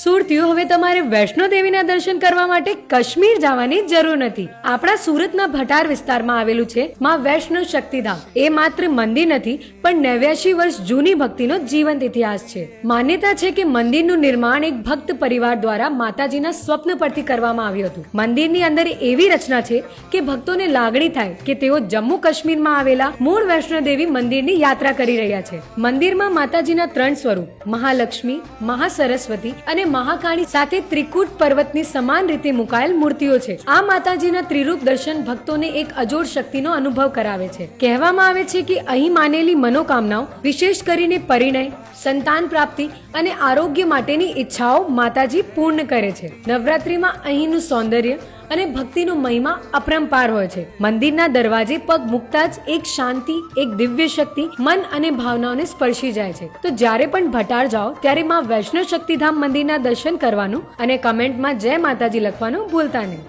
સુરતીઓ હવે તમારે વૈષ્ણો દેવીના દર્શન કરવા માટે કાશ્મીર જવાની જરૂર નથી. આપણા સુરતના ભટાર વિસ્તારમાં આવેલું છે માં વૈષ્ણો શક્તિધામ. એ માત્ર મંદિર નથી પણ 89 વર્ષ જૂની ભક્તિનો જીવંત ઇતિહાસ છે. માન્યતા છે કે મંદિરનું નિર્માણ એક ભક્ત પરિવાર દ્વારા માતાજીના સ્વપ્ન પરથી કરવામાં આવ્યું હતું. મંદિરની અંદર એવી રચના છે કે ભક્તોને લાગણી થાય કે તેઓ જમ્મુ કાશ્મીરમાં આવેલા મૂળ વૈષ્ણો દેવી મંદિરની યાત્રા કરી રહ્યા છે. મંદિરમાં માતાજીના 3 સ્વરૂપ મહાલક્ષ્મી, મહાસરસ્વતી અને મહાકાળી સાથે ત્રિકૂટ પર્વતની સમાન રીતે મુકાયેલ મૂર્તિઓ છે. આ માતાજીના ત્રિરૂપ દર્શન ભક્તોને એક અજોડ શક્તિનો અનુભવ કરાવે છે. કહેવામાં આવે છે કે અહીં માનેલી મનોકામનાઓ, વિશેષ કરીને પરિણય, સંતાન પ્રાપ્તિ અને આરોગ્ય માટેની ઈચ્છાઓ માતાજી પૂર્ણ કરે છે. નવરાત્રીમાં અહીંનું સૌંદર્ય અને ભક્તિનો મહિમા અપરંપાર હોય છે. મંદિરના દરવાજે પગ મૂકતા જ એક શાંતિ, એક દિવ્ય શક્તિ મન અને ભાવનાઓને સ્પર્શી જાય છે. તો જ્યારે પણ ભટાર જાઓ ત્યારે માં વૈષ્ણો શક્તિધામ મંદિરના દર્શન કરવાનું અને કમેન્ટમાં જય માતાજી લખવાનું ભૂલતા નહીં.